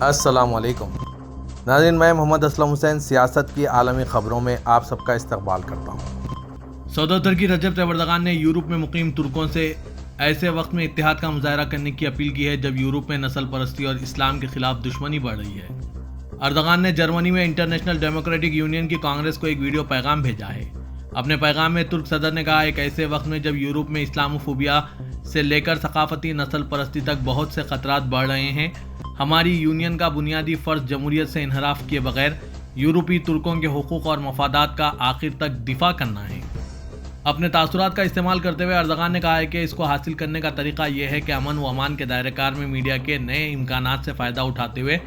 السلام علیکم ناظرین، میں محمد اسلم حسین سیاست کی عالمی خبروں میں آپ سب کا استقبال کرتا ہوں۔ صدر ترکی رجب طیب اردغان نے یورپ میں مقیم ترکوں سے ایسے وقت میں اتحاد کا مظاہرہ کرنے کی اپیل کی ہے جب یورپ میں نسل پرستی اور اسلام کے خلاف دشمنی بڑھ رہی ہے۔ اردغان نے جرمنی میں انٹرنیشنل ڈیموکریٹک یونین کی کانگریس کو ایک ویڈیو پیغام بھیجا ہے۔ اپنے پیغام میں ترک صدر نے کہا، ایک ایسے وقت میں جب یورپ میں اسلاموفوبیا سے لے کر ثقافتی نسل پرستی تک بہت سے خطرات بڑھ رہے ہیں، ہماری یونین کا بنیادی فرض جمہوریت سے انحراف کیے بغیر یورپی ترکوں کے حقوق اور مفادات کا آخر تک دفاع کرنا ہے۔ اپنے تاثرات کا استعمال کرتے ہوئے اردغان نے کہا ہے کہ اس کو حاصل کرنے کا طریقہ یہ ہے کہ امن و امان کے دائرہ کار میں میڈیا کے نئے امکانات سے فائدہ اٹھاتے ہوئے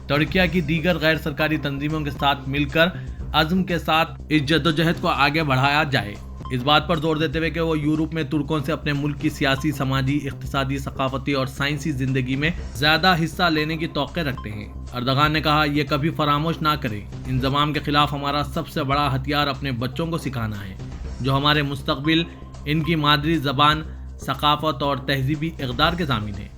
ترکیہ کی دیگر غیر سرکاری تنظیموں کے ساتھ مل کر عزم کے ساتھ اس جدوجہد کو آگے بڑھایا جائے، اس بات پر زور دیتے ہوئے کہ وہ یورپ میں ترکوں سے اپنے ملک کی سیاسی، سماجی، اقتصادی، ثقافتی اور سائنسی زندگی میں زیادہ حصہ لینے کی توقع رکھتے ہیں۔ اردغان نے کہا، یہ کبھی فراموش نہ کریں، انضمام کے خلاف ہمارا سب سے بڑا ہتھیار اپنے بچوں کو سکھانا ہے، جو ہمارے مستقبل، ان کی مادری زبان، ثقافت اور تہذیبی اقدار کے ضامن ہیں۔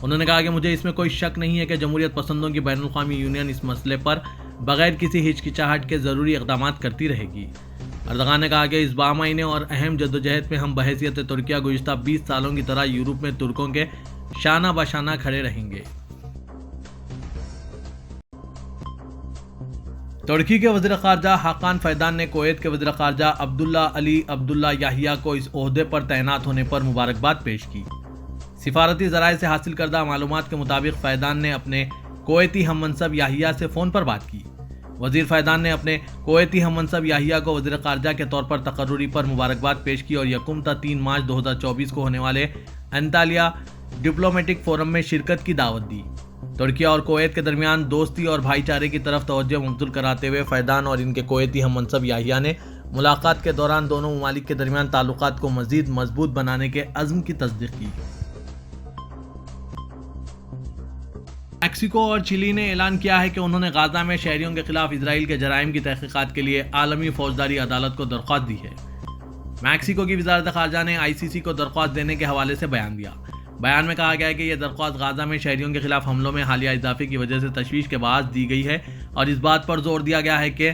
انہوں نے کہا کہ مجھے اس میں کوئی شک نہیں ہے کہ جمہوریت پسندوں کی بین الاقوامی یونین اس مسئلے پر بغیر کسی ہچکچاہٹ کے ضروری اقدامات کرتی رہے گی۔ اردغان نے کہا کہ اس بامعنی اور اہم جدوجہد میں ہم بحیثیت ترکیہ گزشتہ 20 سالوں کی طرح یورپ میں ترکوں کے شانہ بشانہ کھڑے رہیں گے۔ ترکی کے وزیر خارجہ حاکان فیدان نے کویت کے وزیر خارجہ عبداللہ علی عبداللہ یحییٰ کو اس عہدے پر تعینات ہونے پر مبارکباد پیش کی۔ سفارتی ذرائع سے حاصل کردہ معلومات کے مطابق فیدان نے اپنے کویتی ہم منصب یحییٰ سے فون پر بات کی۔ وزیر فیدان نے اپنے کویتی ہم منصب یحییٰ کو وزیر خارجہ کے طور پر تقرری پر مبارکباد پیش کی اور یکم تا 3 مارچ 2024 کو ہونے والے انطالیہ ڈپلومیٹک فورم میں شرکت کی دعوت دی۔ ترکیہ اور کویت کے درمیان دوستی اور بھائی چارے کی طرف توجہ مبذول کراتے ہوئے فیدان اور ان کے کویتی ہم منصب یحییٰ نے ملاقات کے دوران دونوں ممالک کے درمیان تعلقات کو مزید مضبوط بنانے کے عزم کی تصدیق کی۔ میکسیکو اور چلی نے اعلان کیا ہے کہ انہوں نے غزہ میں شہریوں کے خلاف اسرائیل کے جرائم کی تحقیقات کے لیے عالمی فوجداری عدالت کو درخواست دی ہے۔ میکسیکو کی وزارت خارجہ نے ICC کو درخواست دینے کے حوالے سے بیان دیا۔ بیان میں کہا گیا ہے کہ یہ درخواست غزہ میں شہریوں کے خلاف حملوں میں حالیہ اضافے کی وجہ سے تشویش کے باعث دی گئی ہے اور اس بات پر زور دیا گیا ہے کہ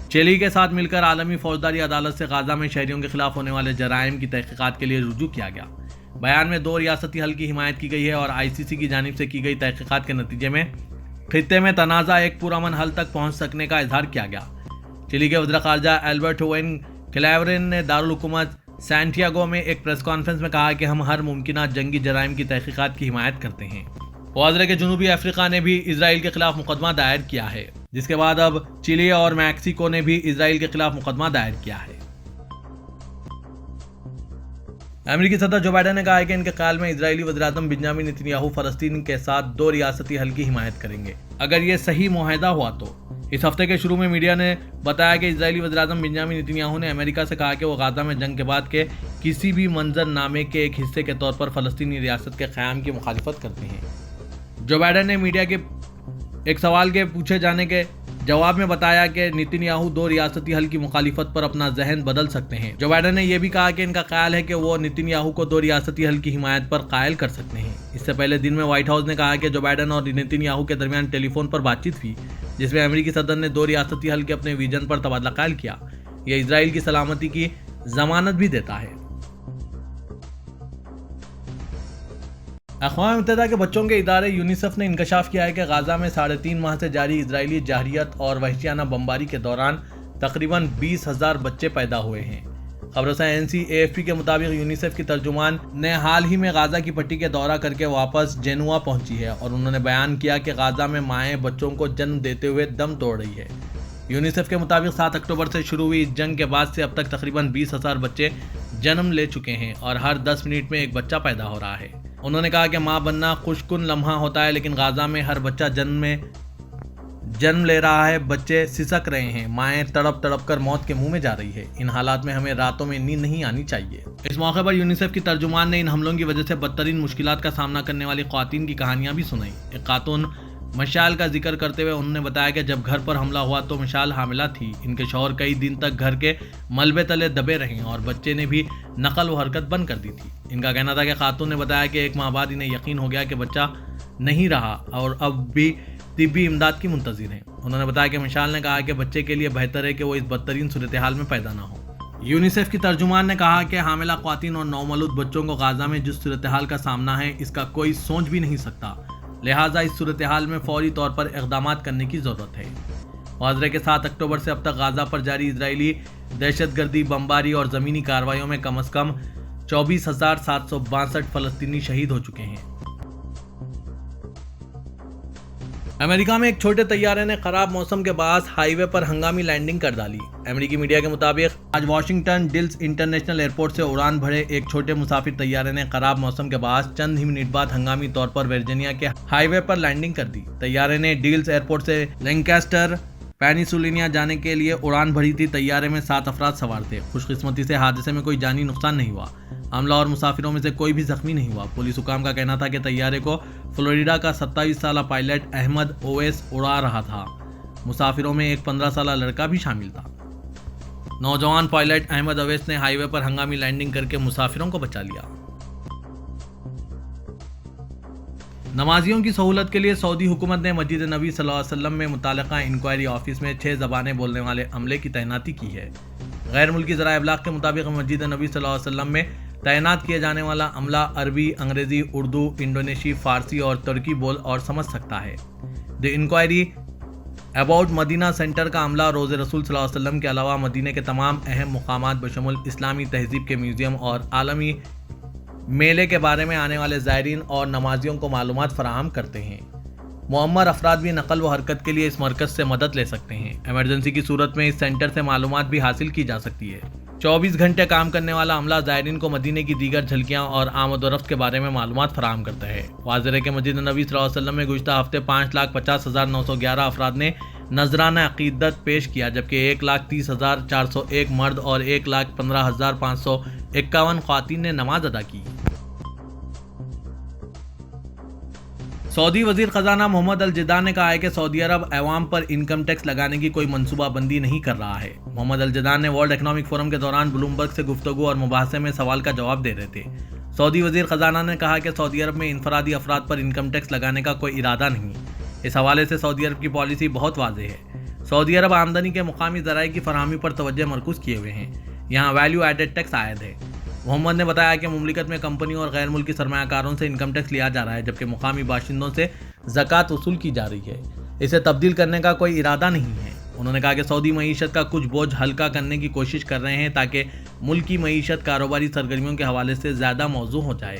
چلی کے ساتھ مل کر عالمی فوجداری عدالت سے غزہ میں شہریوں کے خلاف ہونے والے جرائم کی تحقیقات کے لیے رجوع کیا گیا۔ بیان میں 2 ریاستی حل کی حمایت کی گئی ہے اور ICC کی جانب سے کی گئی تحقیقات کے نتیجے میں خطے میں تنازع ایک پرامن حل تک پہنچ سکنے کا اظہار کیا گیا۔ چلی کے وزیر خارجہ البرٹو وین کلیورین نے دارالحکومت سینٹیاگو میں ایک پریس کانفرنس میں کہا کہ ہم ہر ممکنہ جنگی جرائم کی تحقیقات کی حمایت کرتے ہیں۔ واضح کہ جنوبی افریقہ نے بھی اسرائیل کے خلاف مقدمہ دائر کیا ہے، جس کے بعد اب چلی اور میکسیکو نے بھی اسرائیل کے خلاف مقدمہ دائر کیا ہے۔ امریکی صدر جو بائیڈن نے کہا ہے کہ ان کے خیال میں اسرائیلی وزیراعظم بنیامین نتنیاہو فلسطین کے ساتھ 2 ریاستی حل کی حمایت کریں گے اگر یہ صحیح معاہدہ ہوا تو۔ اس ہفتے کے شروع میں میڈیا نے بتایا کہ اسرائیلی وزیراعظم بنیامین نتنیاہو نے امریکہ سے کہا کہ وہ غزہ میں جنگ کے بعد کے کسی بھی منظر نامے کے ایک حصے کے طور پر فلسطینی ریاست کے قیام کی مخالفت کرتے ہیں۔ جو بائیڈن نے میڈیا کے ایک سوال کے پوچھے جانے کے جواب میں بتایا کہ نتنیاہو 2 ریاستی حل کی مخالفت پر اپنا ذہن بدل سکتے ہیں۔ جو بائیڈن نے یہ بھی کہا کہ ان کا خیال ہے کہ وہ نتنیاہو کو 2 ریاستی حل کی حمایت پر قائل کر سکتے ہیں۔ اس سے پہلے دن میں وائٹ ہاؤس نے کہا کہ جو بائیڈن اور نتنیاہو کے درمیان ٹیلی فون پر بات چیت ہوئی، جس میں امریکی صدر نے 2 ریاستی حل کے اپنے ویژن پر تبادلہ خیال کیا، یہ اسرائیل کی سلامتی کی ضمانت بھی دیتا ہے۔ اقوام متحدہ کے بچوں کے ادارے یونیسیف نے انکشاف کیا ہے کہ غزہ میں 3.5 ماہ سے جاری اسرائیلی جارحیت اور وحشیانہ بمباری کے دوران تقریباً 20,000 بچے پیدا ہوئے ہیں۔ خبر رساں AFP کے مطابق یونیسیف کی ترجمان نے حال ہی میں غزہ کی پٹی کے دورہ کر کے واپس جنوا پہنچی ہے اور انہوں نے بیان کیا کہ غزہ میں مائیں بچوں کو جنم دیتے ہوئے دم توڑ رہی ہے۔ یونیسیف کے مطابق 7 اکتوبر سے شروع ہوئی اس جنگ کے بعد سے اب تک تقریباً 20,000 بچے جنم لے چکے ہیں اور ہر 10 منٹ میں ایک بچہ پیدا ہو رہا ہے۔ انہوں نے کہا کہ ماں بننا خوشکن لمحہ ہوتا ہے، لیکن غزہ میں ہر بچہ جنم لے رہا ہے، بچے سسک رہے ہیں، مائیں تڑپ تڑپ کر موت کے منہ میں جا رہی ہے۔ ان حالات میں ہمیں راتوں میں نیند نہیں آنی چاہیے۔ اس موقع پر یونیسیف کی ترجمان نے ان حملوں کی وجہ سے بدترین مشکلات کا سامنا کرنے والی خواتین کی کہانیاں بھی سنائیں۔ ایک خاتون مشال کا ذکر کرتے ہوئے انہوں نے بتایا کہ جب گھر پر حملہ ہوا تو مشال حاملہ تھی، ان کے شوہر کئی دن تک گھر کے ملبے تلے دبے رہے اور بچے نے بھی نقل و حرکت بند کر دی تھی۔ ان کا کہنا تھا کہ خاتون نے بتایا کہ 1 ماہ بعد انہیں یقین ہو گیا کہ بچہ نہیں رہا اور اب بھی طبی امداد کی منتظر ہیں۔ انہوں نے بتایا کہ مشال نے کہا کہ بچے کے لیے بہتر ہے کہ وہ اس بدترین صورتحال میں پیدا نہ ہو۔ یونیسیف کی ترجمان نے کہا کہ حاملہ خواتین اور نومولود بچوں کو غزہ میں جس صورتحال کا سامنا ہے اس کا کوئی سوچ بھی نہیں سکتا، لہٰذا اس صورتحال میں فوری طور پر اقدامات کرنے کی ضرورت ہے۔ واضح کہ 7 اکتوبر سے اب تک غزہ پر جاری اسرائیلی دہشت گردی، بمباری اور زمینی کارروائیوں میں کم از کم 24,762 فلسطینی شہید ہو چکے ہیں۔ امریکہ میں ایک چھوٹے طیارے نے خراب موسم کے باعث ہائی وے پر ہنگامی لینڈنگ کر ڈالی۔ امریکی میڈیا کے مطابق آج واشنگٹن ڈلس انٹرنیشنل ایئرپورٹ سے اڑان بھرے ایک چھوٹے مسافر طیارے نے خراب موسم کے باعث چند ہی منٹ بعد ہنگامی طور پر ورجینیا کے ہائی وے پر لینڈنگ کر دی۔ طیارے نے ڈلس ایئرپورٹ سے لینکاسٹر پینسلوینیا جانے کے لیے اڑان بھری تھی۔ طیارے میں 7 افراد سوار تھے۔ خوش قسمتی سے حادثے میں کوئی جانی نقصان نہیں ہوا۔ عملہ اور مسافروں میں سے کوئی بھی زخمی نہیں ہوا۔ پولیس حکام کا کہنا تھا کہ طیارے کو فلوریڈا کا 27 سالہ پائلٹ احمد اویس اڑا رہا تھا۔ مسافروں میں ایک 15 سالہ لڑکا بھی شامل تھا۔ نوجوان پائلٹ احمد اویس نے ہائی وے پر ہنگامی لینڈنگ کر کے مسافروں کو بچا لیا۔ نمازیوں کی سہولت کے لیے سعودی حکومت نے مسجد نبی صلی اللہ علیہ وسلم میں متعلقہ انکوائری آفس میں 6 زبانیں بولنے والے عملے کی تعیناتی کی ہے۔ غیر ملکی ذرائع ابلاغ کے مطابق مسجد نبی صلی اللہ علیہ وسلم میں تعینات کیا جانے والا عملہ عربی، انگریزی، اردو، انڈونیشی، فارسی اور ترکی بول اور سمجھ سکتا ہے۔ دی انکوائری اباؤٹ مدینہ سینٹر کا عملہ روز رسول صلی اللہ علیہ وسلم کے علاوہ مدینہ کے تمام اہم مقامات بشمول اسلامی تہذیب کے میوزیم اور عالمی میلے کے بارے میں آنے والے زائرین اور نمازیوں کو معلومات فراہم کرتے ہیں۔ معمر افراد بھی نقل و حرکت کے لیے اس مرکز سے مدد لے سکتے ہیں۔ ایمرجنسی کی صورت میں اس سینٹر سے معلومات بھی حاصل کی جا سکتی ہے۔ 24 گھنٹے کام کرنے والا عملہ زائرین کو مدینے کی دیگر جھلکیاں اور آمد و رفت کے بارے میں معلومات فراہم کرتا ہے۔ واضح ہے کہ مسجد نبی صلی اللہ علیہ وسلم میں گزشتہ ہفتے 5,50,911 افراد نے نذرانہ عقیدت پیش کیا، جبکہ 1,30,401 مرد اور 1,15,551 خواتین نے نماز ادا کی۔ سعودی وزیر خزانہ محمد الجدان نے کہا ہے کہ سعودی عرب عوام پر انکم ٹیکس لگانے کی کوئی منصوبہ بندی نہیں کر رہا ہے۔ محمد الجدان نے ورلڈ اکنامک فورم کے دوران بلومبرگ سے گفتگو اور مباحثے میں سوال کا جواب دے رہے تھے۔ سعودی وزیر خزانہ نے کہا کہ سعودی عرب میں انفرادی افراد پر انکم ٹیکس لگانے کا کوئی ارادہ نہیں۔ اس حوالے سے سعودی عرب کی پالیسی بہت واضح ہے۔ سعودی عرب آمدنی کے مقامی ذرائع کی فراہمی پر توجہ مرکوز کیے ہوئے ہیں۔ یہاں ویلیو ایڈڈ ٹیکس عائد ہے۔ محمد نے بتایا کہ مملکت میں کمپنیوں اور غیر ملکی سرمایہ کاروں سے انکم ٹیکس لیا جا رہا ہے، جبکہ مقامی باشندوں سے زکوٰۃ وصول کی جا رہی ہے۔ اسے تبدیل کرنے کا کوئی ارادہ نہیں ہے۔ انہوں نے کہا کہ سعودی معیشت کا کچھ بوجھ ہلکا کرنے کی کوشش کر رہے ہیں تاکہ ملکی معیشت کاروباری سرگرمیوں کے حوالے سے زیادہ موزوں ہو جائے۔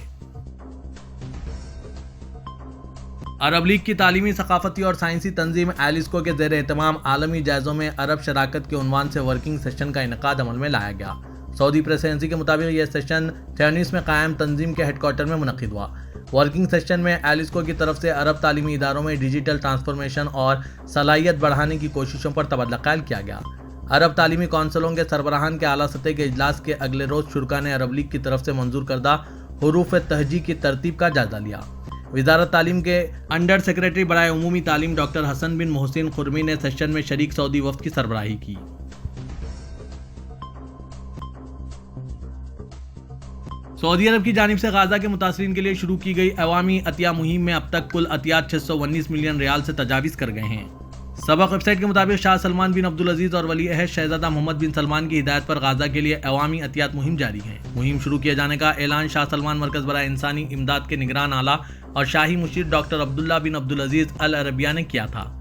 عرب لیگ کی تعلیمی، ثقافتی اور سائنسی تنظیم ایلسکو کے زیر اہتمام عالمی جائزوں میں عرب شراکت کے عنوان سے ورکنگ سیشن کا انعقاد عمل میں لایا گیا۔ سعودی پریس ایجنسی کے مطابق یہ سیشن تیونس میں قائم تنظیم کے ہیڈ کوارٹر میں منعقد ہوا۔ ورکنگ سیشن میں ایلسکو کی طرف سے عرب تعلیمی اداروں میں ڈیجیٹل ٹرانسفارمیشن اور صلاحیت بڑھانے کی کوششوں پر تبادلہ خیال کیا گیا۔ عرب تعلیمی کونسلوں کے سربراہان کے اعلیٰ سطح کے اجلاس کے اگلے روز شرکاء نے عرب لیگ کی طرف سے منظور کردہ حروف تہجی کی ترتیب کا جائزہ لیا۔ وزارت تعلیم کے انڈر سیکرٹری برائے عمومی تعلیم ڈاکٹر حسن بن محسن خرمی نے سیشن میں شریک سعودی وفد کی سربراہی کی۔ سعودی عرب کی جانب سے غزہ کے متاثرین کے لیے شروع کی گئی عوامی عطیہ مہم میں اب تک کل عطیات 619 ملین ریال سے تجاوز کر گئے ہیں۔ سبق ویب سائٹ کے مطابق شاہ سلمان بن عبدالعزیز اور ولی عہد شہزادہ محمد بن سلمان کی ہدایت پر غزہ کے لیے عوامی عطیات مہم جاری ہے۔ مہم شروع کیے جانے کا اعلان شاہ سلمان مرکز برائے انسانی امداد کے نگران اعلیٰ اور شاہی مشیر ڈاکٹر عبداللہ بن عبدالعزیز العربیہ نے کیا تھا۔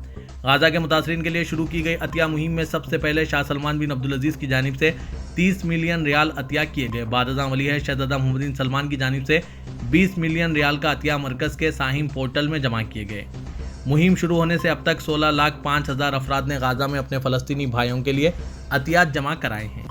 غزہ کے متاثرین کے لیے شروع کی گئی عطیہ مہم میں سب سے پہلے شاہ سلمان بن عبدالعزیز کی جانب سے 30 ملین ریال عطیہ کیے گئے۔ بعد ازاں ولی عہد شہزادہ محمد بن سلمان کی جانب سے 20 ملین ریال کا عطیہ مرکز کے ساہم پورٹل میں جمع کیے گئے۔ مہم شروع ہونے سے اب تک 16,05,000 افراد نے غزہ میں اپنے فلسطینی بھائیوں کے لیے عطیات جمع کرائے ہیں۔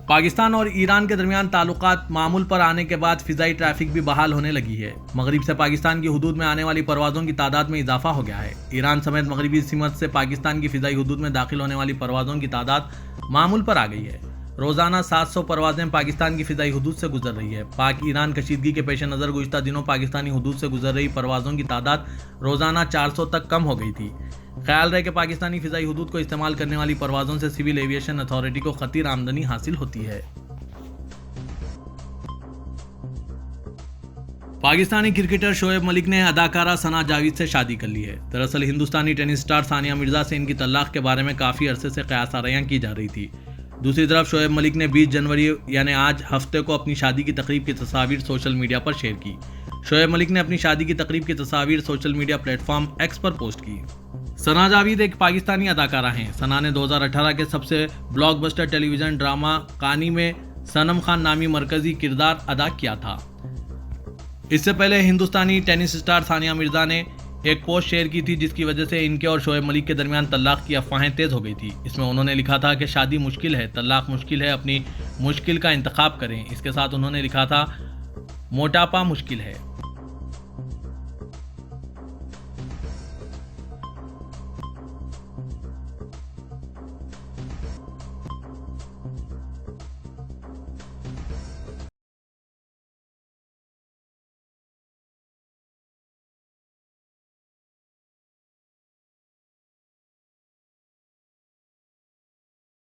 پاکستان اور ایران کے درمیان تعلقات معمول پر آنے کے بعد فضائی ٹریفک بھی بحال ہونے لگی ہے۔ مغرب سے پاکستان کی حدود میں آنے والی پروازوں کی تعداد میں اضافہ ہو گیا ہے۔ ایران سمیت مغربی سمت سے پاکستان کی فضائی حدود میں داخل ہونے والی پروازوں کی تعداد معمول پر آ گئی ہے۔ روزانہ 700 پروازیں پاکستان کی فضائی حدود سے گزر رہی ہے۔ پاک ایران کشیدگی کے پیش نظر گزشتہ دنوں پاکستانی حدود سے گزر رہی پروازوں کی تعداد روزانہ 400 تک کم ہو گئی تھی۔ خیال رہے کہ پاکستانی فضائی حدود کو استعمال کرنے والی پروازوں سے سول ایویشن اتھارٹی کو خطیر آمدنی حاصل ہوتی ہے۔ پاکستانی کرکٹر شعیب ملک نے اداکارہ ثنا جاوید سے شادی کر لی ہے۔ دراصل ہندوستانی ٹینس اسٹار ثانیہ مرزا سے ان کی طلاق کے بارے میں کافی عرصے سے قیاس آرائیاں کی جا رہی تھی۔ دوسری طرف شعیب ملک نے 20 جنوری یعنی آج ہفتے کو اپنی شادی کی تقریب کی تصاویر سوشل میڈیا پر شیئر کی۔ شعیب ملک نے اپنی شادی کی تقریب کی تصاویر social media platform X پر پوسٹ کی۔ ثنا جاوید ایک پاکستانی اداکارہ ہیں۔ ثنا نے 2018 کے سب سے بلاک بسٹر ٹیلی ویژن ڈرامہ کانی میں صنم خان نامی مرکزی کردار ادا کیا تھا۔ اس سے پہلے ہندوستانی ٹینس اسٹار ثانیہ مرزا نے ایک پوسٹ شیئر کی تھی جس کی وجہ سے ان کے اور شعیب ملک کے درمیان طلاق کی افواہیں تیز ہو گئی تھی۔ اس میں انہوں نے لکھا تھا کہ شادی مشکل ہے، طلاق مشکل ہے، اپنی مشکل کا انتخاب کریں۔ اس کے ساتھ انہوں نے لکھا تھا موٹاپا مشکل ہے۔